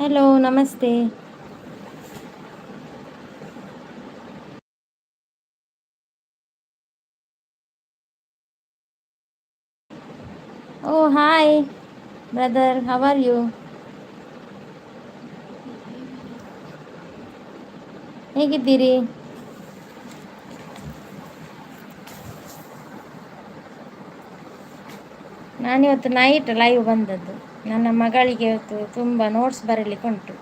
Hello ನಮಸ್ತೆ. Oh hi brother, how are you? ಹೇಗಿದ್ದೀರಿ? ನಾನಿವತ್ತು ನೈಟ್ ಲೈವ್ ಬಂದದ್ದು. ನನ್ನ ಮಗಳಿಗೆ ಇವತ್ತು ತುಂಬ ನೋಟ್ಸ್ ಬರೀಲಿಕ್ಕೆ ಉಂಟು,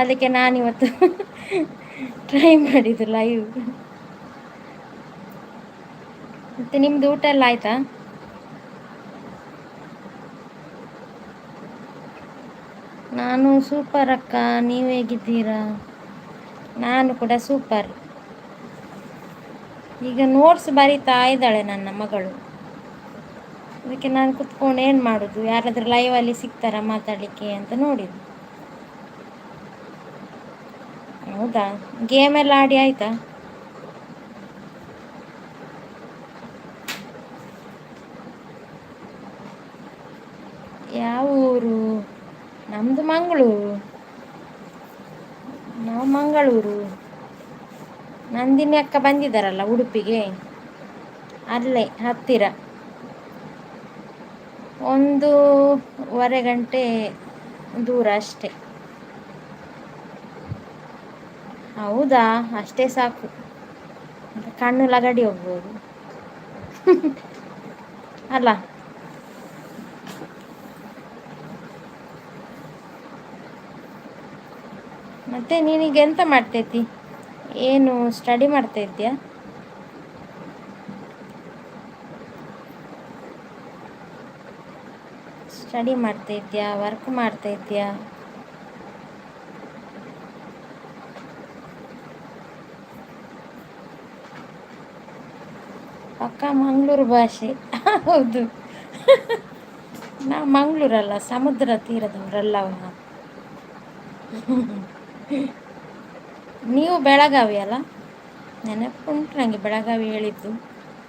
ಅದಕ್ಕೆ ನಾನಿವತ್ತು ಟ್ರೈ ಮಾಡಿದ್ದು ಲೈವ್. ಮತ್ತು ನಿಮ್ಮದು ಊಟ ಎಲ್ಲ ಆಯಿತಾ? ನಾನು ಸೂಪರ್ ಅಕ್ಕ, ನೀವು ಹೇಗಿದ್ದೀರಾ? ನಾನು ಕೂಡ ಸೂಪರ್. ಈಗ ನೋಟ್ಸ್ ಬರಿತಾ ಇದ್ದಾಳೆ ನನ್ನ ಮಗಳು. ಅದಕ್ಕೆ ನಾನು ಕುತ್ಕೊಂಡು ಏನು ಮಾಡೋದು, ಯಾರಾದರೂ ಲೈವಲ್ಲಿ ಸಿಗ್ತಾರಾ ಮಾತಾಡಲಿಕ್ಕೆ ಅಂತ ನೋಡಿದ್ದು. ಹೌದಾ, ಗೇಮ್ ಎಲ್ಲ ಆಡಿ ಆಯಿತಾ? ಯಾವ ಊರು? ನಮ್ಮದು ಮಂಗಳೂರು. ನಾವು ಮಂಗಳೂರು. ನಂದಿನಿ ಅಕ್ಕ ಬಂದಿದ್ದಾರಲ್ಲ ಉಡುಪಿಗೆ, ಅಲ್ಲೇ ಹತ್ತಿರ. 1.5 ಗಂಟೆ ದೂರ ಅಷ್ಟೇ. ಹೌದಾ, ಅಷ್ಟೇ ಸಾಕು, ಕಣ್ಣು ಲಗಡಿ ಹೋಗ್ಬೋದು ಅಲ್ಲ. ಮತ್ತೆ ನೀನೀಗ ಎಂತ ಮಾಡ್ತೈತಿ? ಏನು ಸ್ಟಡಿ ಮಾಡ್ತಾ ಇದ್ದೀಯಾ? ಸ್ಟಡಿ ಮಾಡ್ತಾ ಇದ್ದೀಯಾ, ವರ್ಕ್ ಮಾಡ್ತಾ ಇದ್ದೀಯಾ? ಪಕ್ಕ ಮಂಗಳೂರು ಭಾಷೆ ಹೌದು. ನಾವು ಮಂಗಳೂರಲ್ಲ, ಸಮುದ್ರ ತೀರದವರಲ್ಲವ. ನೀವು ಬೆಳಗಾವಿ ಅಲ್ಲ? ನೆನಪುಂಟು ನನಗೆ ಬೆಳಗಾವಿ ಹೇಳಿದ್ದು.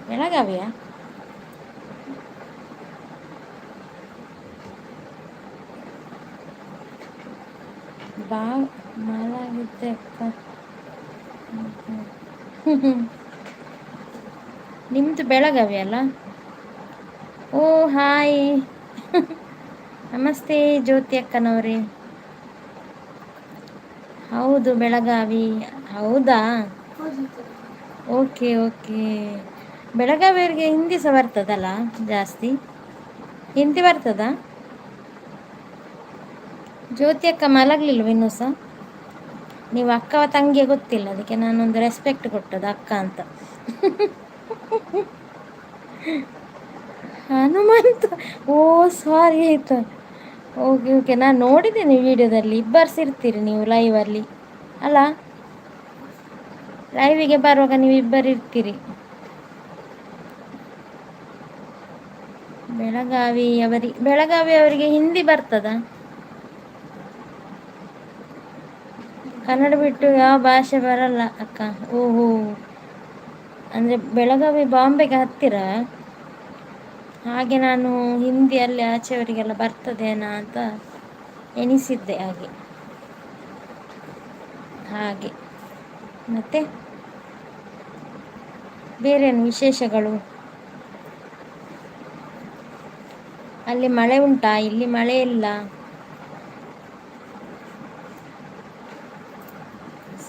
ಬೆಳಗಾವಿಯಾ? ಬಾ ಮಲಗಿದ್ದೆ ಅಕ್ಕ. ನಿಮ್ಮದು ಬೆಳಗಾವಿ ಅಲ್ಲ? ಓ ಹಾಯ್ ನಮಸ್ತೆ ಜ್ಯೋತಿ ಅಕ್ಕನವರೇ. ಹೌದು ಬೆಳಗಾವಿ. ಹೌದಾ, ಓಕೆ ಓಕೆ. ಬೆಳಗಾವಿಯವರಿಗೆ ಹಿಂದಿ ಸಹ ಬರ್ತದಲ್ಲ ಜಾಸ್ತಿ? ಹಿಂದಿ ಬರ್ತದಾ? ಜ್ಯೋತಿ ಅಕ್ಕ ಮಲಗಲಿಲ್ವ ಇನ್ನೂ ಸಹ? ನೀವು ಅಕ್ಕವ ತಂಗಿಯ ಗೊತ್ತಿಲ್ಲ, ಅದಕ್ಕೆ ನಾನೊಂದು ರೆಸ್ಪೆಕ್ಟ್ ಕೊಟ್ಟದ್ದು ಅಕ್ಕ ಅಂತ. ಹನುಮಂತ, ಓ ಸಾರಿ ಆಯಿತಾ. ಓಕೆ ಓಕೆ, ನಾನು ನೋಡಿದ್ದೇನೆ ವಿಡಿಯೋದಲ್ಲಿ ಇಬ್ಬರು ಇರ್ತೀರಿ ನೀವು ಲೈವಲ್ಲಿ ಅಲ್ಲ? ಲೈವಿಗೆ ಬರುವಾಗ ನೀವು ಇಬ್ಬರು ಇರ್ತೀರಿ. ಬೆಳಗಾವಿಯವರಿಗೆ ಹಿಂದಿ ಬರ್ತದಾ? ಕನ್ನಡ ಬಿಟ್ಟು ಯಾವ ಭಾಷೆ ಬರಲ್ಲ ಅಕ್ಕ. ಓಹೋ, ಅಂದರೆ ಬೆಳಗಾವಿ ಬಾಂಬೆಗೆ ಹತ್ತಿರ. ಹಾಗೆ ನಾನು ಹಿಂದಿಯಲ್ಲಿ ಆಚೆಯವರಿಗೆಲ್ಲ ಬರ್ತದೇನಾ ಅಂತ ಎನಿಸಿದ್ದೆ. ಹಾಗೆ ಮತ್ತೆ ಬೇರೇನು ವಿಶೇಷಗಳು? ಅಲ್ಲಿ ಮಳೆ ಉಂಟಾ? ಇಲ್ಲಿ ಮಳೆ ಇಲ್ಲ.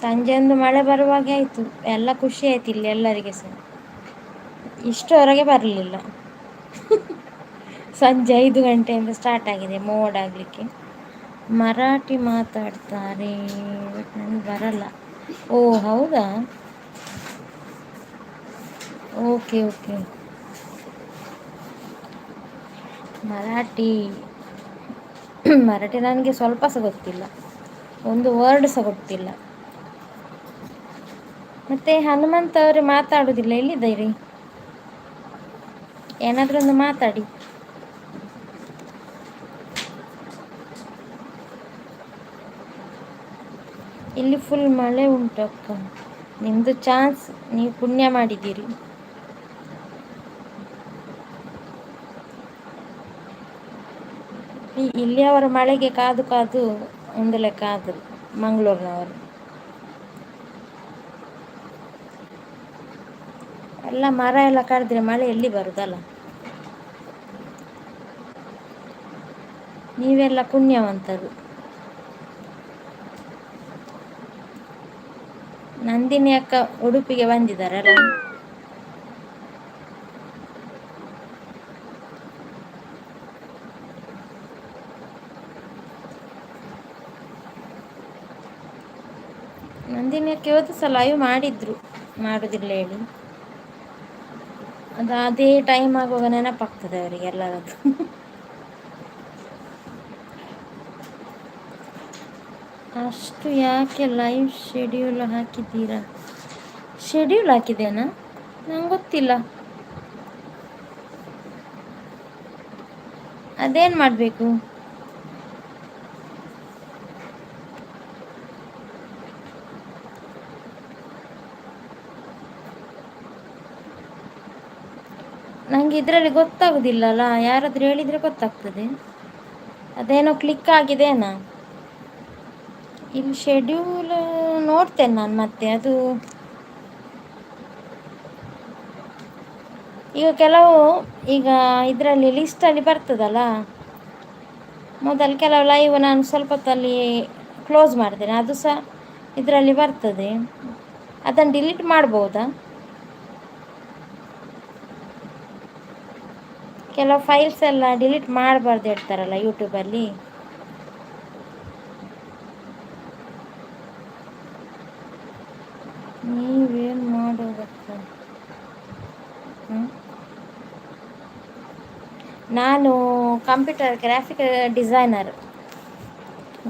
ಸಂಜೆ ಒಂದು ಮಳೆ ಬರುವಾಗೆ ಆಯಿತು, ಎಲ್ಲ ಖುಷಿ ಆಯ್ತು ಇಲ್ಲಿ ಎಲ್ಲರಿಗೆ ಸಹ. ಇಷ್ಟರವರೆಗೆ ಬರಲಿಲ್ಲ. ಸಂಜೆ 5 ಗಂಟೆಯಿಂದ ಸ್ಟಾರ್ಟ್ ಆಗಿದೆ ಮೋಡ ಆಗಲಿಕ್ಕೆ. ಮರಾಠಿ ಮಾತಾಡ್ತಾರೆ, ಬಟ್ ನನಗೆ ಬರಲ್ಲ. ಓ ಹೌದಾ, ಓಕೆ ಓಕೆ. ಮರಾಠಿ ನನಗೆ ಸ್ವಲ್ಪ ಸಹ ಗೊತ್ತಿಲ್ಲ, ಒಂದು ವರ್ಡ್ ಸಹ ಗೊತ್ತಿಲ್ಲ. ಮತ್ತು ಹನುಮಂತ ಅವರು ಮಾತಾಡೋದಿಲ್ಲ, ಎಲ್ಲಿದ್ದೀರಿ? ಏನಾದರೂ ಒಂದು ಮಾತಾಡಿ. ಇಲ್ಲಿ ಫುಲ್ ಮಳೆ ಉಂಟು ಅಕ್ಕ. ನಿಮ್ಮದು ಚಾನ್ಸ್, ನೀವು ಪುಣ್ಯ ಮಾಡಿದ್ದೀರಿ. ಇಲ್ಲಿಯವರ ಮಳೆಗೆ ಕಾದು ಕಾದು ಒಂದು ಲೆಕ್ಕ ಆದರು ಮಂಗಳೂರಿನವರು. ಎಲ್ಲ ಮರ ಎಲ್ಲ ಕಡಿದ್ರೆ ಮಳೆ ಎಲ್ಲಿ ಬರುದಲ್ಲ. ನೀವೆಲ್ಲ ಪುಣ್ಯವಂತರು. ನಂದಿನಿ ಅಕ್ಕ ಉಡುಪಿಗೆ ಬಂದಿದ್ದಾರಲ್ಲ. ನಂದಿನಿ ಅಕ್ಕ ಇವತ್ತು ಸಹ ಲೈವ್ ಮಾಡಿದ್ರು, ಮಾಡುದಿಲ್ಲ ಹೇಳಿ. ಅದು ಅದೇ ಟೈಮ್ ಆಗುವಾಗ ನೆನಪಾಗ್ತದೆ ಅವರಿಗೆ ಎಲ್ಲರದ್ದು. ಅಷ್ಟು ಯಾಕೆ ಲೈವ್ ಶೆಡ್ಯೂಲ್ ಹಾಕಿದ್ದೀರಾ? ಶೆಡ್ಯೂಲ್ ಹಾಕಿದ್ದೇನಾ? ನಂಗೆ ಗೊತ್ತಿಲ್ಲ. ಅದೇನು ಮಾಡಬೇಕು? ನನಗೆ ಇದರಲ್ಲಿ ಗೊತ್ತಾಗೋದಿಲ್ಲಲ್ಲ, ಯಾರಾದರೂ ಹೇಳಿದರೆ ಗೊತ್ತಾಗ್ತದೆ. ಅದೇನೋ ಕ್ಲಿಕ್ ಆಗಿದೆನಾ? ಇಲ್ಲಿ ಶೆಡ್ಯೂಲ್ ನೋಡ್ತೇನೆ ನಾನು ಮತ್ತೆ. ಅದು ಈಗ ಕೆಲವು ಈಗ ಇದರಲ್ಲಿ ಲಿಸ್ಟಲ್ಲಿ ಬರ್ತದಲ್ಲ, ಮೊದಲು ಕೆಲವು ಲೈವ್ ನಾನು ಸ್ವಲ್ಪ ಹೊತ್ತಲ್ಲಿ ಕ್ಲೋಸ್ ಮಾಡ್ತೇನೆ, ಅದು ಸಹ ಇದರಲ್ಲಿ ಬರ್ತದೆ. ಅದನ್ನು ಡಿಲೀಟ್ ಮಾಡ್ಬೋದಾ? ಕೆಲವು ಫೈಲ್ಸ್ ಎಲ್ಲ ಡಿಲೀಟ್ ಮಾಡಬಾರ್ದು ಹೇಳ್ತಾರಲ್ಲ ಯೂಟ್ಯೂಬಲ್ಲಿ. ನೀವೇನು ಮಾಡೋದಕ್ಕ? ನಾನು ಕಂಪ್ಯೂಟರ್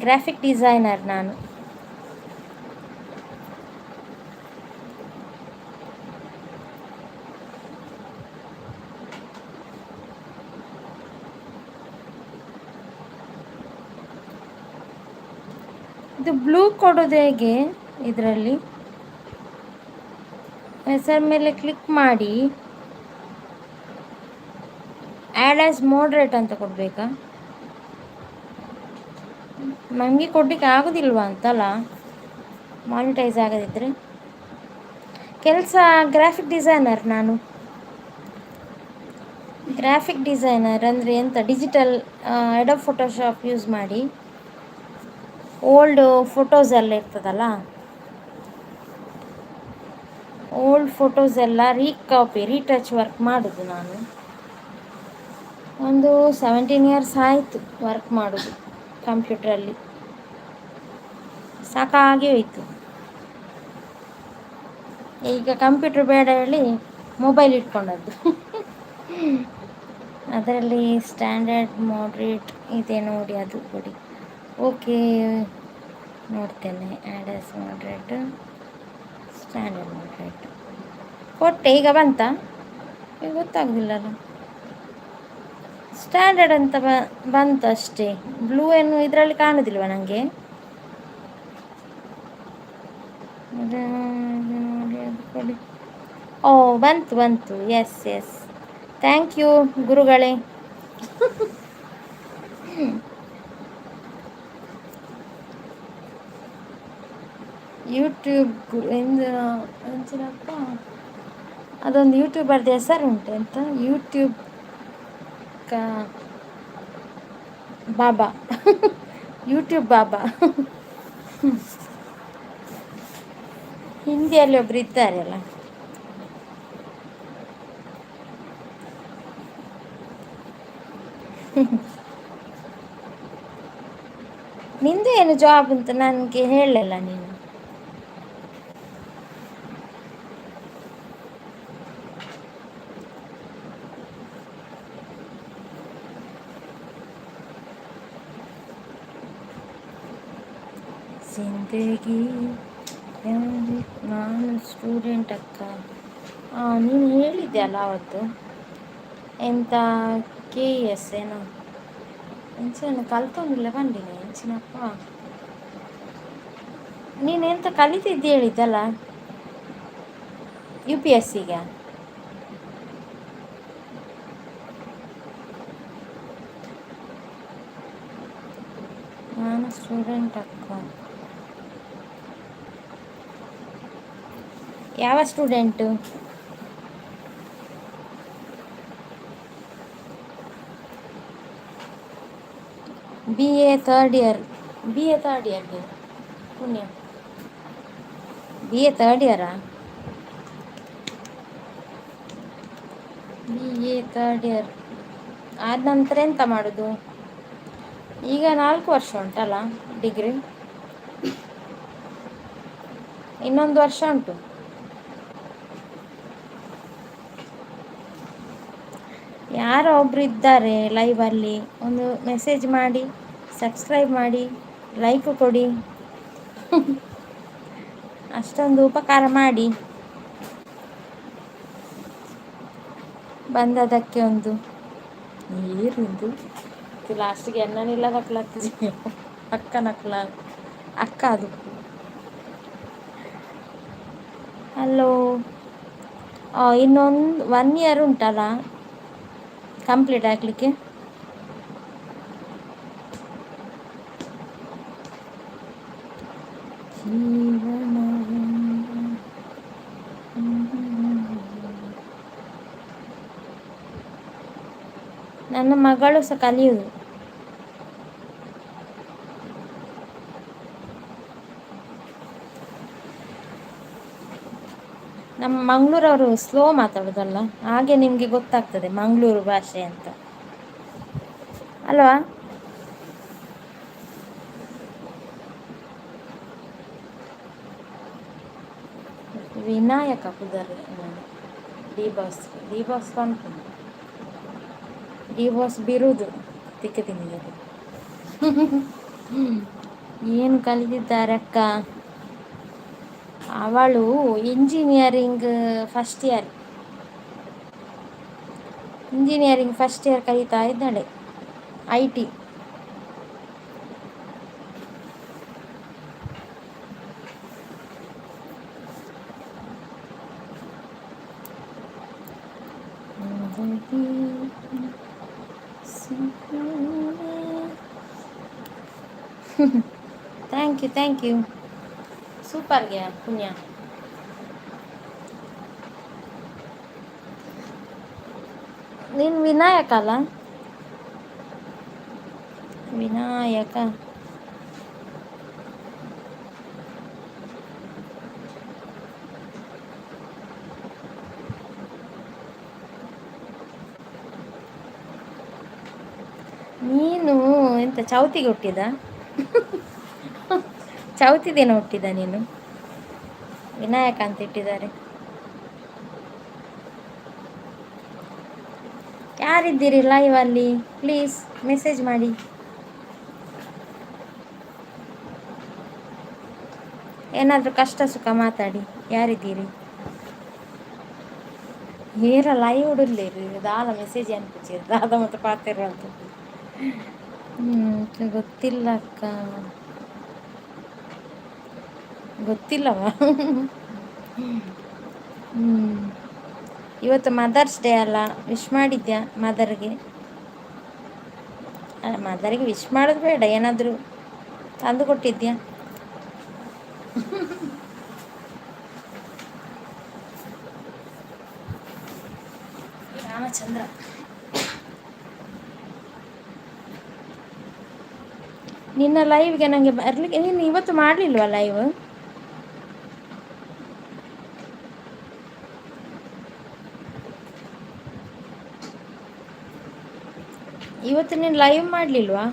ಗ್ರಾಫಿಕ್ ಡಿಸೈನರ್ ನಾನು. ಇದು ಬ್ಲೂ ಕೊಡೋದು ಹೇಗೆ? ಇದರಲ್ಲಿ ಹೆಸರ ಮೇಲೆ ಕ್ಲಿಕ್ ಮಾಡಿ ಆ್ಯಡ್ ಆಸ್ ಮೋಡ್ರೇಟ್ ಅಂತ ಕೊಡಬೇಕಾ? ನನಗೆ ಕೊಡಲಿಕ್ಕೆ ಆಗೋದಿಲ್ವಾ ಅಂತಲ್ಲ, ಮಾನಿಟೈಸ್ ಆಗದಿದ್ದರೆ. ಕೆಲಸ ಗ್ರಾಫಿಕ್ ಡಿಸೈನರ್ ನಾನು. ಗ್ರಾಫಿಕ್ ಡಿಸೈನರ್ ಅಂದರೆ ಎಂತ? ಡಿಜಿಟಲ್ ಅಡೋಬ್ ಫೋಟೋಶಾಪ್ ಯೂಸ್ ಮಾಡಿ ಓಲ್ಡ್ ಫೋಟೋಸ್ ಎಲ್ಲ ಇರ್ತದಲ್ಲ, ಓಲ್ಡ್ ಫೋಟೋಸ್ ಎಲ್ಲ ರೀಟಚ್ ವರ್ಕ್ ಮಾಡೋದು ನಾನು. ಒಂದು 17 ಇಯರ್ಸ್ ಆಯಿತು ವರ್ಕ್ ಮಾಡೋದು ಕಂಪ್ಯೂಟ್ರಲ್ಲಿ. ಸಾಕಾಗಿ ಹೋಯಿತು. ಈಗ ಕಂಪ್ಯೂಟ್ರ್ ಬೇಡ ಹೇಳಿ ಮೊಬೈಲ್ ಇಟ್ಕೊಂಡದ್ದು. ಅದರಲ್ಲಿ ಸ್ಟ್ಯಾಂಡರ್ಡ್ ಮಾಡ್ರೇಟ್ ಇದೆ ನೋಡಿ, ಅದು ಕೊಡಿ. ಓಕೆ, ನೋಡ್ತೇನೆ. Add as moderate, standard moderate ಕೊಟ್ಟೆ. ಈಗ ಬಂತಾ? ಈಗ ಗೊತ್ತಾಗೋದಿಲ್ಲಲ್ಲ. ಸ್ಟ್ಯಾಂಡರ್ಡ್ ಅಂತ ಬಂತು ಅಷ್ಟೇ. ಬ್ಲೂ ಏನು ಇದರಲ್ಲಿ ಕಾಣೋದಿಲ್ವ ನನಗೆ? ನೋಡಿ ಅದು ಕೊಡಿ. ಓ, ಬಂತು. ಎಸ್, ಥ್ಯಾಂಕ್ ಯು ಗುರುಗಳೇ. ಯೂಟ್ಯೂಬ್ ಎಂಚಿನಪ್ಪ ಅದೊಂದು ಯೂಟ್ಯೂಬರ್ದು ಹೆಸರು ಉಂಟು, ಅಂತ ಯೂಟ್ಯೂಬ್ ಬಾಬಾ. ಯೂಟ್ಯೂಬ್ ಬಾಬಾ. ಹಿಂದಿಯಲ್ಲಿ ಒಬ್ರು ಇದ್ದಾರೆ ಅಲ್ಲ. ನಿಂದು ಏನು ಜಾಬ್ ಅಂತ ನನಗೆ ಹೇಳಲಿಲ್ಲ ನೀನು. ಜಿಂದಗಿ ನಾನು ಸ್ಟೂಡೆಂಟ್ ಅಕ್ಕ. ನೀನು ಹೇಳಿದ್ದೆ ಅಲ್ಲ ಅವತ್ತು, ಎಂತ KS ಏನೋ ಎಂಚಿನ ಕಲ್ತೊಂದಿಲ್ಲ ಬಂದಿನಿ ಎಂಚಿನಪ್ಪ. ನೀನು ಎಂತ ಕಲಿತಿದ್ದೆ ಹೇಳಿದ್ದಲ್ಲ UPSCಗೆ? ನಾನು ಸ್ಟೂಡೆಂಟ್ ಅಕ್ಕ. ಯಾವ student? B A third year. B A third ಇಯರ್ಗೆ ಪುಣ್ಯ. ಬಿ ಎ ಥರ್ಡ್ ಇಯರಾ? ಬಿ ಎ ಥರ್ಡ್ ಇಯರ್ ಆದ ನಂತರ ಎಂತ ಮಾಡೋದು? ಈಗ 4 ವರ್ಷ ಉಂಟಲ್ಲ ಡಿಗ್ರಿ, ಇನ್ನೊಂದು ವರ್ಷ ಉಂಟು. ಯಾರೋ ಒಬ್ರು ಇದ್ದಾರೆ ಲೈವಲ್ಲಿ, ಒಂದು ಮೆಸೇಜ್ ಮಾಡಿ, ಸಬ್ಸ್ಕ್ರೈಬ್ ಮಾಡಿ, ಲೈಕ್ ಕೊಡಿ, ಅಷ್ಟೊಂದು ಉಪಕಾರ ಮಾಡಿ. ಬಂದದಕ್ಕೆ ಒಂದು ನೀರಿಂದು ಲಾಸ್ಟಿಗೆ ಎಣ್ಣನಿಲ್ಲ ನಕ್ಲಾಗ್ತದೆ. ಅಕ್ಕ ನಕ್ಲ ಅಕ್ಕ ಅದು. ಹಲೋ. ಇನ್ನೊಂದು 1 ಇಯರ್ ಉಂಟಲ್ಲ ಕಂಪ್ಲೀಟ್ ಆಗಲಿಕ್ಕೆ. ನನ್ನ ಮಗಳು ಸಹ ಕಲಿಯುವುದು. ನಮ್ಮ ಮಂಗಳೂರವರು ಸ್ಲೋ ಮಾತಾಡೋದಲ್ಲ, ಹಾಗೆ ನಿಮಗೆ ಗೊತ್ತಾಗ್ತದೆ ಮಂಗಳೂರು ಭಾಷೆ ಅಂತ ಅಲ್ವಾ? ವಿನಾಯಕ ಪುದರ್ ಡಿ ಬಾಸ್ ಕಾಣ್ಕೊಂಡು ಡಿ ಬಾಸ್ ಬಿರುದು ತಿಕ್ಕ ತಿಂದಿದ್ದಾರೆ. ಏನು ಕಲಿತಿದ್ದಾರೆ ಅಕ್ಕ? ಅವಳು ಇಂಜಿನಿಯರಿಂಗ್ ಫಸ್ಟ್ ಇಯರ್ ಕಲಿತಾ ಇದ್ದಾಳೆ, IT. ಥ್ಯಾಂಕ್ ಯು ಸೂಪರ್ಗೆ ಪುಣ್ಯ. ನೀನು ವಿನಾಯಕ ಅಲ್ಲ? ವಿನಾಯಕ ನೀನು ಎಂತ ಚೌತಿಗೆ ಹುಟ್ಟಿದ? ಚೌತಿ ದಿನ ಹುಟ್ಟಿದ ನೀನು? ವಿನಾಯಕ ಅಂತ ಇಟ್ಟಿದ್ದಾರೆ. ಯಾರಿದ್ದೀರಿ ಲೈವಲ್ಲಿ? ಪ್ಲೀಸ್ ಮೆಸೇಜ್ ಮಾಡಿ. ಏನಾದರೂ ಕಷ್ಟ ಸುಖ ಮಾತಾಡಿ. ಯಾರಿದ್ದೀರಿ? ಏರ ಲೈವ್ ಉಡಲೇರಿ ದಾಲ ಮೆಸೇಜ್ ಅನ್ಪಿಸಿದ್ರು ದಾದ ಮತ್ತು ಪಾತಿರು ಅಂತ. ಗೊತ್ತಿಲ್ಲ ಅಕ್ಕ, ಗೊತ್ತಿಲ್ಲವ. ಇವತ್ತು ಮದರ್ಸ್ ಡೇ ಅಲ್ಲ, ವಿಶ್ ಮಾಡಿದ್ಯಾ ಮದರ್ಗೆ? ಮದರಿಗೆ ವಿಶ್ ಮಾಡೋದು ಬೇಡ, ಏನಾದರೂ ತಂದು ಕೊಟ್ಟಿದ್ಯಾ? ರಾಮಚಂದ್ರ, ನಿನ್ನ ಲೈವ್ಗೆ ನನಗೆ ಬರಲಿಕ್ಕೆ, ನೀನು ಇವತ್ತು ಮಾಡಲಿಲ್ವಾ ಲೈವ್? ಇವತ್ತು ನೀನು ಲೈವ್ ಮಾಡಲಿಲ್ವಾ?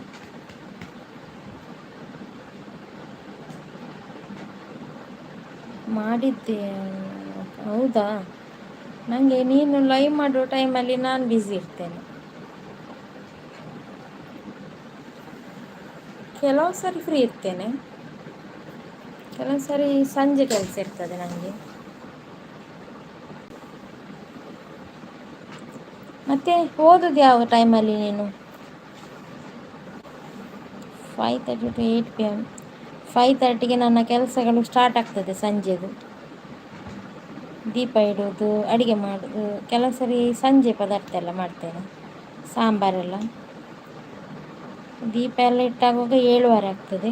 ಮಾಡಿದ್ದೆ, ಹೌದಾ? ನನಗೆ ನೀನು ಲೈವ್ ಮಾಡೋ ಟೈಮಲ್ಲಿ ನಾನು ಬ್ಯುಸಿ ಇರ್ತೇನೆ. ಕೆಲವು ಸರಿ ಫ್ರೀ ಇರ್ತೇನೆ, ಕೆಲವು ಸರಿ ಸಂಜೆ ಕೆಲಸ ಇರ್ತದೆ ನನಗೆ. ಮತ್ತೆ ಓದೋದು ಯಾವ ಟೈಮಲ್ಲಿ ನೀನು? 5:30 to 8 PM. 5:30ಗೆ ನನ್ನ ಕೆಲಸಗಳು ಸ್ಟಾರ್ಟ್ ಆಗ್ತದೆ ಸಂಜೆದು. ದೀಪ ಇಡೋದು, ಅಡುಗೆ ಮಾಡೋದು, ಕೆಲವು ಸರಿ ಸಂಜೆ ಪದಾರ್ಥ ಎಲ್ಲ ಮಾಡ್ತೇನೆ, ಸಾಂಬಾರೆಲ್ಲ. ದೀಪ ಎಲ್ಲ ಇಟ್ಟಾಗುವಾಗ 7:30 ಆಗ್ತದೆ.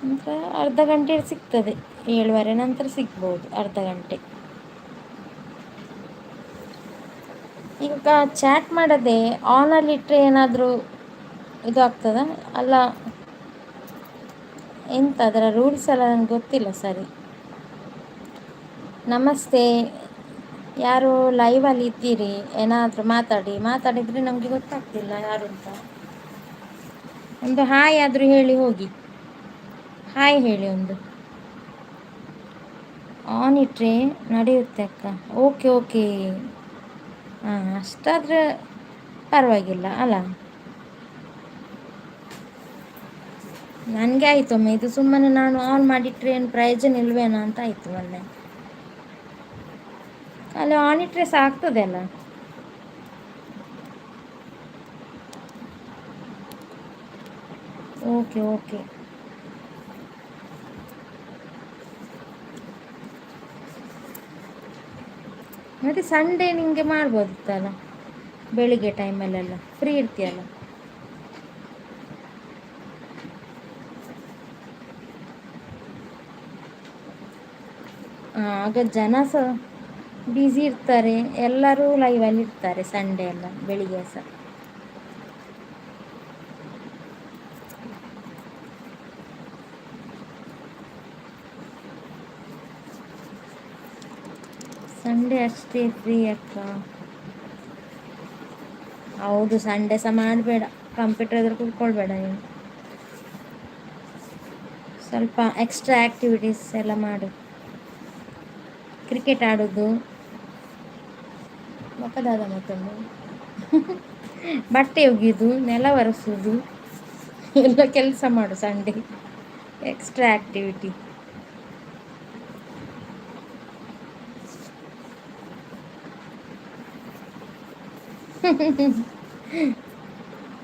ನಂತರ ಅರ್ಧ ಗಂಟೆ ಸಿಗ್ತದೆ, 7:30 ನಂತರ ಸಿಗ್ಬೋದು ಅರ್ಧ ಗಂಟೆ. ಈಗ ಚಾಟ್ ಮಾಡದೆ ಆನಲ್ಲಿಟ್ಟರೆ ಏನಾದರೂ ಇದು ಆಗ್ತದ ಅಲ್ಲ? ಎಂತ ಅದರ ರೂಲ್ಸ್ ಎಲ್ಲ ನನಗೆ ಗೊತ್ತಿಲ್ಲ ಸರಿ. ನಮಸ್ತೆ, ಯಾರು ಲೈವಲ್ಲಿ ಇದ್ದೀರಿ? ಏನಾದರೂ ಮಾತಾಡಿದರೆ ನಮಗೆ ಗೊತ್ತಾಗ್ತಿಲ್ಲ ಯಾರು ಅಂತ. ಒಂದು ಹಾಯ್ ಆದರೂ ಹೇಳಿ ಹೋಗಿ. ಹಾಯ್ ಹೇಳಿ ಒಂದು. ಆನ್ ಇಟ್ಟರೆ ನಡೆಯುತ್ತೆ ಅಕ್ಕ. ಓಕೆ ಓಕೆ, ಹಾಂ ಅಷ್ಟಾದರೆ ಪರವಾಗಿಲ್ಲ ಅಲ್ಲ. ನನಗೆ ಆಯಿತು ಒಮ್ಮೆ, ಇದು ಸುಮ್ಮನೆ ನಾನು ಆನ್ ಮಾಡಿಟ್ರೆ ಏನು ಪ್ರಯೋಜನ ಇಲ್ವೇನೋ ಅಂತ ಆಯಿತು ಮೊನ್ನೆ. ಅಲ್ಲಿ ಆನ್ ಇಟ್ಟರೆ ಸಹ ಆಗ್ತದೆ ಅಲ್ಲ. ಓಕೆ ಓಕೆ, ಮತ್ತು ಸಂಡೇ ನಿಮಗೆ ಮಾಡ್ಬೋದಿತ್ತಲ್ಲ, ಬೆಳಿಗ್ಗೆ ಟೈಮಲ್ಲೆಲ್ಲ ಫ್ರೀ ಇರ್ತೀಯಲ್ಲ. ಆಗ ಜನ ಸಹ ಬ್ಯುಸಿ ಇರ್ತಾರೆ, ಎಲ್ಲರೂ ಲೈವಲ್ಲಿ ಇರ್ತಾರೆ ಸಂಡೇ ಎಲ್ಲ ಬೆಳಿಗ್ಗೆ ಸಹ. ಸಂಡೇ ಅಷ್ಟೇ ಫ್ರೀ ಅಕ್ಕ. ಹೌದು, ಸಂಡೇ ಸಹ ಮಾಡಬೇಡ, ಕಂಪ್ಯೂಟರ್ ಎದುರು ಕೂತ್ಕೊಳ್ಬೇಡ ನೀನು. ಸ್ವಲ್ಪ ಎಕ್ಸ್ಟ್ರಾ ಆ್ಯಕ್ಟಿವಿಟೀಸ್ ಎಲ್ಲ ಮಾಡು. ಕ್ರಿಕೆಟ್ ಆಡೋದು, ಮೊಕ್ಕದಾದ ಮತ್ತೊಂದು ಬಟ್ಟೆ ಒಗೆಯೋದು, ನೆಲ ಒರೆಸೋದು ಎಲ್ಲ ಕೆಲಸ ಮಾಡು ಸಂಡೇ, ಎಕ್ಸ್ಟ್ರಾ ಆ್ಯಕ್ಟಿವಿಟಿ.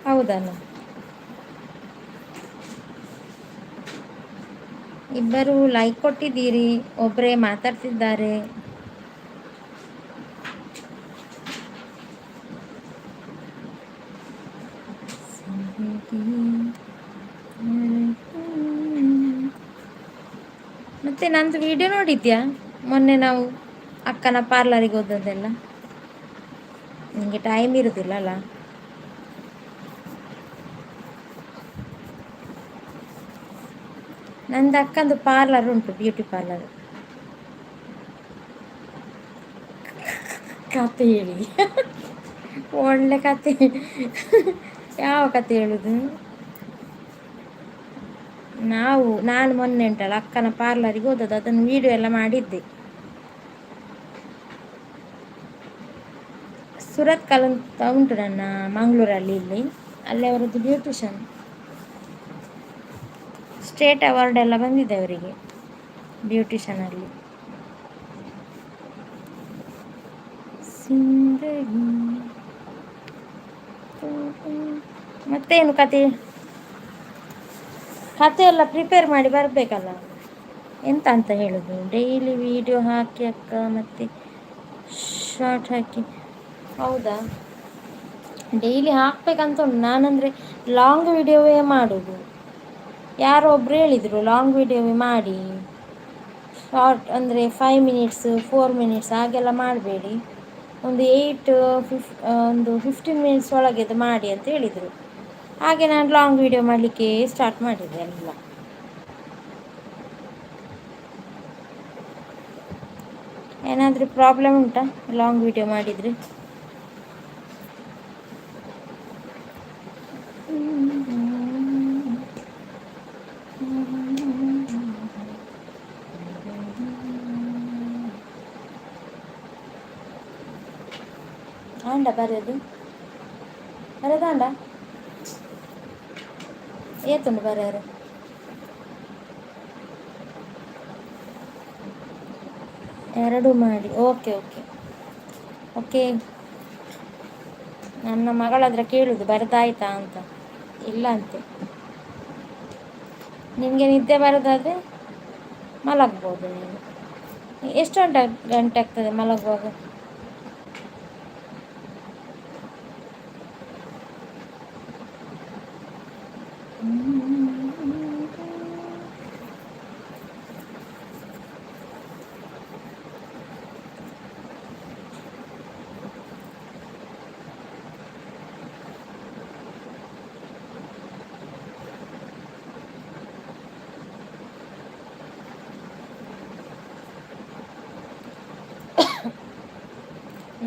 ಹೌದಲ್ಲ, ಇಬ್ಬರು ಲೈಕ್ ಕೊಟ್ಟಿದ್ದೀರಿ, ಒಬ್ಬರೇ ಮಾತಾಡ್ತಿದ್ದಾರೆ. ಮತ್ತೆ ನಂದು ವಿಡಿಯೋ ನೋಡಿದ್ಯಾ ಮೊನ್ನೆ ನಾವು ಅಕ್ಕನ ಪಾರ್ಲರಿಗೆ ಹೋದದ್ದೆಲ್ಲ? ನಿಮಗೆ ಟೈಮ್ ಇರೋದಿಲ್ಲ ಅಲ್ಲ. ನಂದು ಅಕ್ಕಂದು ಪಾರ್ಲರ್ ಉಂಟು, ಬ್ಯೂಟಿ ಪಾರ್ಲರ್. ಕತೆ ಹೇಳಿ ಒಳ್ಳೆ ಕತೆ. ಯಾವ ಕತೆ ಹೇಳುದು? ನಾನು ಮೊನ್ನೆ ಉಂಟಲ್ಲ ಅಕ್ಕನ ಪಾರ್ಲರಿಗೆ ಹೋದದ್ದು, ಅದನ್ನು ವಿಡಿಯೋ ಎಲ್ಲ ಮಾಡಿದ್ದೆ. ಸುರತ್ಕಲ್ ಅಂತ ಉಂಟು ನನ್ನ ಮಂಗಳೂರಲ್ಲಿ, ಇಲ್ಲಿ ಅಲ್ಲಿ ಅವರದ್ದು ಬ್ಯೂಟಿಷನ್. ಸ್ಟೇಟ್ ಅವಾರ್ಡ್ ಎಲ್ಲ ಬಂದಿದೆ ಅವರಿಗೆ ಬ್ಯೂಟಿಷನಲ್ಲಿ. ಮತ್ತೇನು ಕತೆ? ಕತೆ ಎಲ್ಲ ಪ್ರಿಪೇರ್ ಮಾಡಿ ಬರಬೇಕಲ್ಲ. ಎಂತ ಅಂತ ಹೇಳೋದು? ಡೈಲಿ ವಿಡಿಯೋ ಹಾಕಿ ಅಕ್ಕ, ಮತ್ತೆ ಶಾರ್ಟ್ ಹಾಕಿ. ಹೌದಾ, ಡೈಲಿ ಹಾಕ್ಬೇಕಂತ ಉಂಟು. ನಾನಂದರೆ ಲಾಂಗ್ ವಿಡಿಯೋವೇ ಮಾಡೋದು. ಯಾರೋ ಒಬ್ರು ಹೇಳಿದರು ಲಾಂಗ್ ವಿಡಿಯೋವೇ ಮಾಡಿ, ಶಾರ್ಟ್ ಅಂದರೆ 5 ಮಿನಿಟ್ಸ್ 4 ಮಿನಿಟ್ಸ್ ಹಾಗೆಲ್ಲ ಮಾಡಬೇಡಿ, ಒಂದು 15 ಮಿನಿಟ್ಸ್ ಒಳಗೆದು ಮಾಡಿ ಅಂತ ಹೇಳಿದರು. ಹಾಗೆ ನಾನು ಲಾಂಗ್ ವಿಡಿಯೋ ಮಾಡಲಿಕ್ಕೆ ಸ್ಟಾರ್ಟ್ ಮಾಡಿದೆ ಎಲ್ಲ. ಏನಾದರೂ ಪ್ರಾಬ್ಲಮ್ ಉಂಟಾ ಲಾಂಗ್ ವಿಡಿಯೋ ಮಾಡಿದರೆ? ಆಂಡ ಬರೆದಾಂಡ ಏತುಂಡು ಬರೆಯರು? ಎರಡು ಮಾಡಿ. Okay okay okay. ನನ್ನ ಮಗಳತ್ರ ಕೇಳುದು ಬರೆದಾಯ್ತಾ ಅಂತ. ಇಲ್ಲ ಅಂತೆ. ನಿನಗೆ ನಿದ್ದೆ ಬರೋದಾದರೆ ಮಲಗ್ಬೋದು ನೀನು. ಎಷ್ಟು ಗಂಟೆ ಆಗ್ತದೆ ಮಲಗುವಾಗ?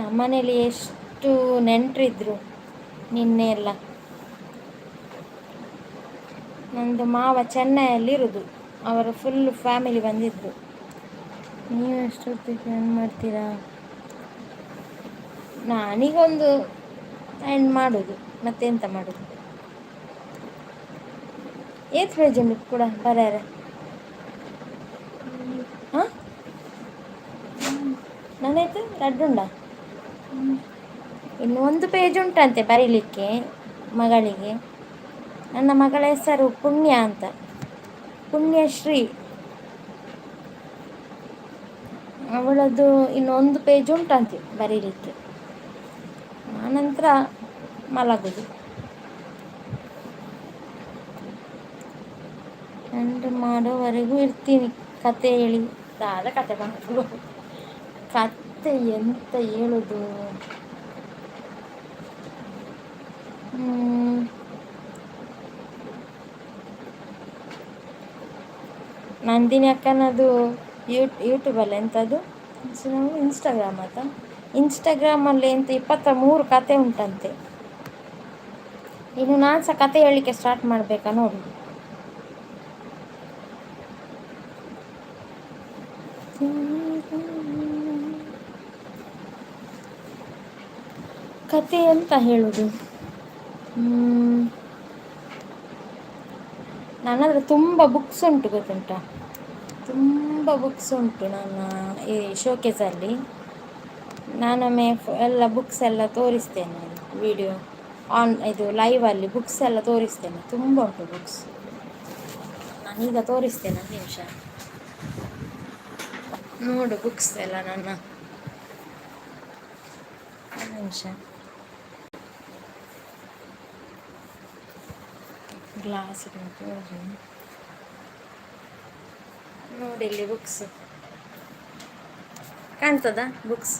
ನಮ್ಮನೇಲಿ ಎಷ್ಟು ನೆಂಟರಿದ್ರು ನಿನ್ನೆ ಎಲ್ಲ. ನಂದು ಮಾವ ಚೆನ್ನೈಯಲ್ಲಿರೋದು, ಅವರ ಫುಲ್ ಫ್ಯಾಮಿಲಿ ಬಂದಿದ್ದರು. ನೀವು ಎಷ್ಟೊತ್ತಿಗೆ ಎಂಡ್ ಮಾಡ್ತೀರಾ? ನಾನೀಗೊಂದು ಎಂಡ್ ಮಾಡೋದು, ಮತ್ತೆಂತ ಮಾಡೋದು. ಏತ್ ಪೇಜ್ ಉಂಟು ಕೂಡ ಬರ್ಯಾರ? ಹಾಂ, ನನ್ನೈತೆ ರಡ್ಡುಂಡ. ಇನ್ನು ಒಂದು ಪೇಜ್ ಉಂಟಂತೆ ಬರೀಲಿಕ್ಕೆ ಮಗಳಿಗೆ. ನನ್ನ ಮಗಳ ಹೆಸರು ಪುಣ್ಯ ಅಂತ, ಪುಣ್ಯಶ್ರೀ. ಅವಳದು ಇನ್ನೊಂದು ಪೇಜ್ ಉಂಟಂತೆ ಬರೀಲಿಕ್ಕೆ. ಆನಂತರ ಮಲಗೋದು. ಎಂಡ್ ಮಾಡೋವರೆಗೂ ಇರ್ತೀನಿ. ಕತೆ ಹೇಳಿ ದಾದ ಕತೆ ಬಂತು. ಕತೆ ಎಂತ ಹೇಳೋದು? ನಂದಿನಿ ಅಕ್ಕನದು ಯೂಟ್ಯೂಬಲ್ಲಿ ಎಂಥದ್ದು ಇನ್ಸ್ಟಾಗ್ರಾಮ್ ಅಂತ, ಇನ್ಸ್ಟಾಗ್ರಾಮಲ್ಲಿ ಎಂತ 23 ಕತೆ ಉಂಟಂತೆ. ಇನ್ನು ನಾನು ಸಹ ಕತೆ ಹೇಳಲಿಕ್ಕೆ ಸ್ಟಾರ್ಟ್ ಮಾಡಬೇಕಾ ನೋಡಿ. ಕತೆ ಎಂತ ಹೇಳೋದು? ನನ್ನ ಹತ್ರ ತುಂಬ ಬುಕ್ಸ್ ಉಂಟು, ಗೊತ್ತುಂಟಾ? ತುಂಬ ಬುಕ್ಸ್ ಉಂಟು ನನ್ನ ಈ ಶೋಕೇಸಲ್ಲಿ. ನಾನೊಮ್ಮೆ ಎಲ್ಲ ಬುಕ್ಸ್ ಎಲ್ಲ ತೋರಿಸ್ತೇನೆ, ವಿಡಿಯೋ ಇದು ಲೈವಲ್ಲಿ ಬುಕ್ಸ್ ಎಲ್ಲ ತೋರಿಸ್ತೇನೆ. ತುಂಬ ಉಂಟು ಬುಕ್ಸ್. ನಾನೀಗ ತೋರಿಸ್ತೇನೆ, ಒಂದು ನಿಮಿಷ ನೋಡು ಬುಕ್ಸ್ ಎಲ್ಲ ನನ್ನ. ಒಂದು ನಿಮಿಷ, ಗ್ಲಾಸ್ ನೋಡಿ, ಇಲ್ಲಿ ಬುಕ್ಸ್ ಕಾಣ್ತದಾ? ಬುಕ್ಸ್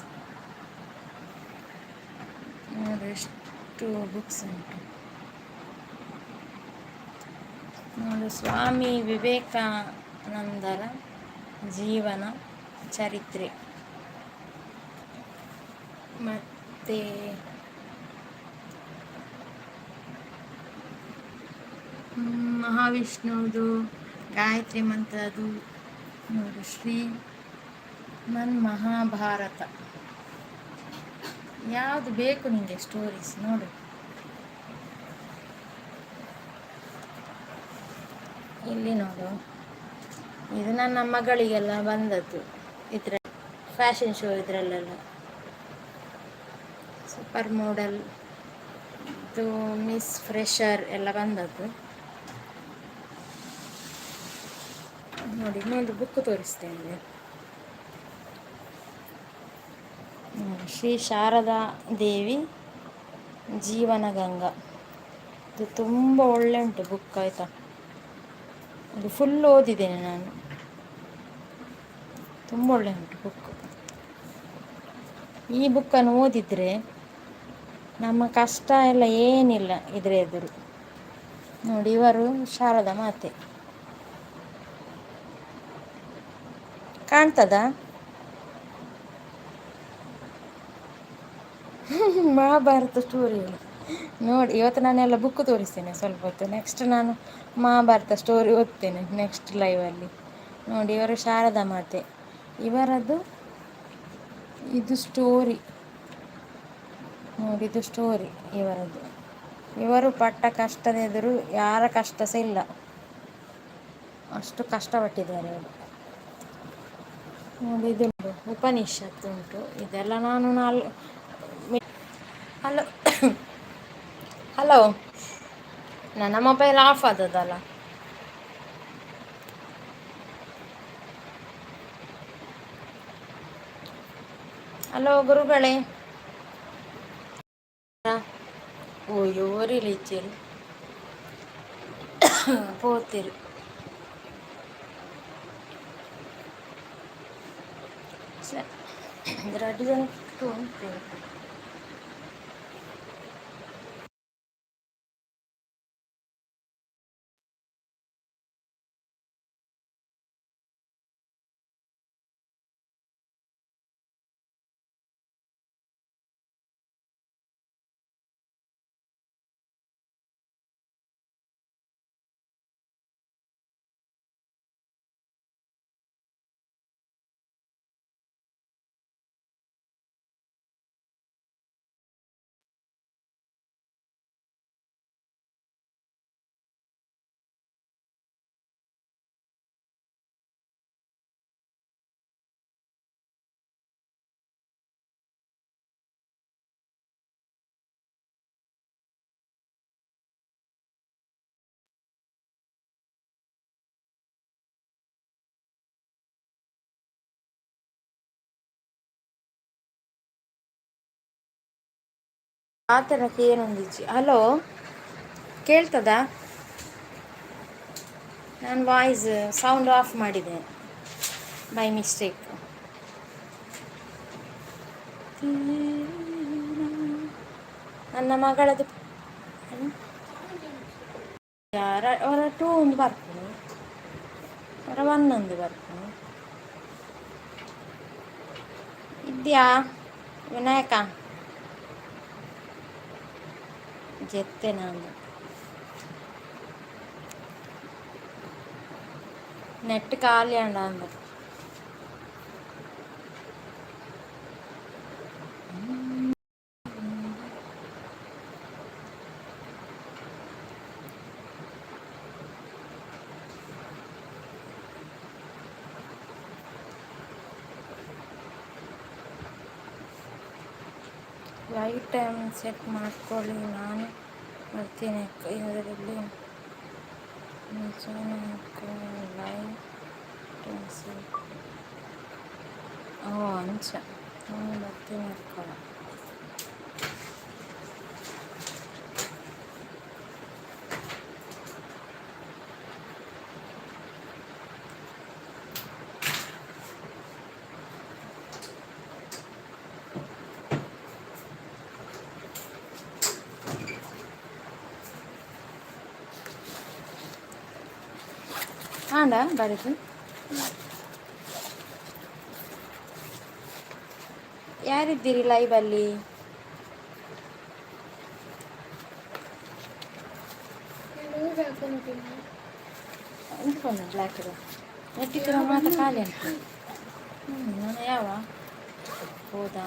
ನೋಡಿ, ಎಷ್ಟು ಬುಕ್ಸ್ ಉಂಟು ನೋಡಿ. ಸ್ವಾಮಿ ವಿವೇಕಾನಂದರ ಜೀವನ ಚರಿತ್ರೆ, ಮತ್ತು ಮಹಾವಿಷ್ಣುವುದು ಗಾಯತ್ರಿ ಮಂತ್ರದ್ದು ನೋಡು, ಶ್ರೀಮನ್ ಮಹಾಭಾರತ. ಯಾವುದು ಬೇಕು ನಿಮಗೆ ಸ್ಟೋರೀಸ್ ನೋಡು. ಇಲ್ಲಿ ನೋಡು, ಇದು ನನ್ನ ಮಗಳಿಗೆಲ್ಲ ಬಂದದ್ದು, ಇದ್ರ ಫ್ಯಾಷನ್ ಶೋ ಇದರಲ್ಲೆಲ್ಲ ಸೂಪರ್ ಮಾಡೆಲ್ ಇದು ಮಿಸ್ ಫ್ರೆಷರ್ ಎಲ್ಲ ಬಂದದ್ದು ನೋಡಿ. ಇನ್ನೊಂದು ಬುಕ್ ತೋರಿಸ್ತೇನೆ. ಶ್ರೀ ಶಾರದಾ ದೇವಿ ಜೀವನ ಗಂಗಾ. ಇದು ತುಂಬ ಒಳ್ಳೆ ಉಂಟು ಬುಕ್, ಆಯಿತಾ? ಅದು ಫುಲ್ ಓದಿದ್ದೇನೆ ನಾನು, ತುಂಬ ಒಳ್ಳೆ ಉಂಟು ಬುಕ್. ಈ ಬುಕ್ಕನ್ನು ಓದಿದರೆ ನಮ್ಮ ಕಷ್ಟ ಎಲ್ಲ ಏನಿಲ್ಲ ಇದರ ಎದುರು. ನೋಡಿ, ಇವರು ಶಾರದಾ ಮಾತೆ ಕಾಣ್ತದಾ? ಮಹಾಭಾರತ ಸ್ಟೋರಿ ನೋಡಿ. ಇವತ್ತು ನಾನೆಲ್ಲ ಬುಕ್ ತೋರಿಸ್ತೇನೆ ಸ್ವಲ್ಪ ಹೊತ್ತು. ನೆಕ್ಸ್ಟ್ ನಾನು ಮಹಾಭಾರತ ಸ್ಟೋರಿ ಓದ್ತೇನೆ ನೆಕ್ಸ್ಟ್ ಲೈವಲ್ಲಿ. ನೋಡಿ, ಇವರು ಶಾರದಾ ಮಾತೆ, ಇವರದ್ದು ಇದು ಸ್ಟೋರಿ ನೋಡಿ. ಇದು ಸ್ಟೋರಿ ಇವರದ್ದು. ಇವರು ಪಟ್ಟ ಕಷ್ಟದ ಎದುರು ಯಾರ ಕಷ್ಟ ಸಹ ಇಲ್ಲ, ಅಷ್ಟು ಕಷ್ಟಪಟ್ಟಿದ್ದಾರೆ ಅವರು ನೋಡಿ. ಇದು ಉಪನಿಷತ್ತು ಉಂಟು, ಇದೆಲ್ಲ ನಾನು ಹಲೋ ಹಲೋ, ನನ್ನ ಮೊಬೈಲ್ ಆಫ್ ಆದದಲ್ಲ. ಹಲೋ ಗುರುಗಳೇ. ಓ ಯೋರಿ ಲಿಚ್ಚೇರಿ ಪೋತಿರು ರೆಡಿ ಉಂಟು. ಆ ಥರಕ್ಕೆ ಏನೊಂದಿಚ್ಚಿ. ಹಲೋ, ಕೇಳ್ತದಾ? ನಾನು ವಾಯ್ಸ್ ಸೌಂಡ್ ಆಫ್ ಮಾಡಿದೆ ಬೈ ಮಿಸ್ಟೇಕ್. ನನ್ನ ಮಗಳದು ಅವರ 2 ಒಂದು ಬರ್ತೀನಿ, ಅವರ 1 ಒಂದು ಬರ್ತೀನಿ. ಇದೆಯಾ ವಿನಾಯಕ? ಜೆತ್ತೆ ನಾನು ನೆಟ್ ಖಾಲಿ ಅಂಡ ಅಂದ. ಲೈಟ್ ಟೈಮ್ ಸೆಟ್ ಮಾಡ್ಕೊಳ್ಳಿ, ನಾನು ಬರ್ತೀನಿ. ಇದರಲ್ಲಿ ಲೈಟ್ ಟೈಮ್ ಸೆಟ್. ಓ ಅಂಚ, ನಾನು ಬರ್ತೀನಿ ಅಕ್ಕ. ಆಂಡ ಬರೋದು ಯಾರಿದ್ದೀರಿ ಲೈವಲ್ಲಿ? ಎಂತಕೊಂಡು ಬ್ಲ್ಯಾಕ್ ಇದು ನೆಟ್ಟಿಕ್ಕಿರೋ ಮಾತ್ರ ಖಾಲಿ ಅಂತ. ನಾನು ಯಾವ ಹೌದಾ?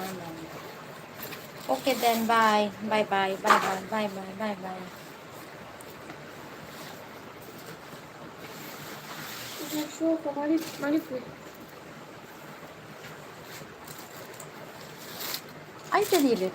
ಓಕೆ ದೆನ್ ಬಾಯ್ ಬಾಯ್ ಬಾಯ್ ಬಾಯ್ ಬಾಯ್ ಬಾಯ್ ಬಾಯ್ ಬಾಯ್ ಬಾಯ್. ಆಯ್ತದೀರಿ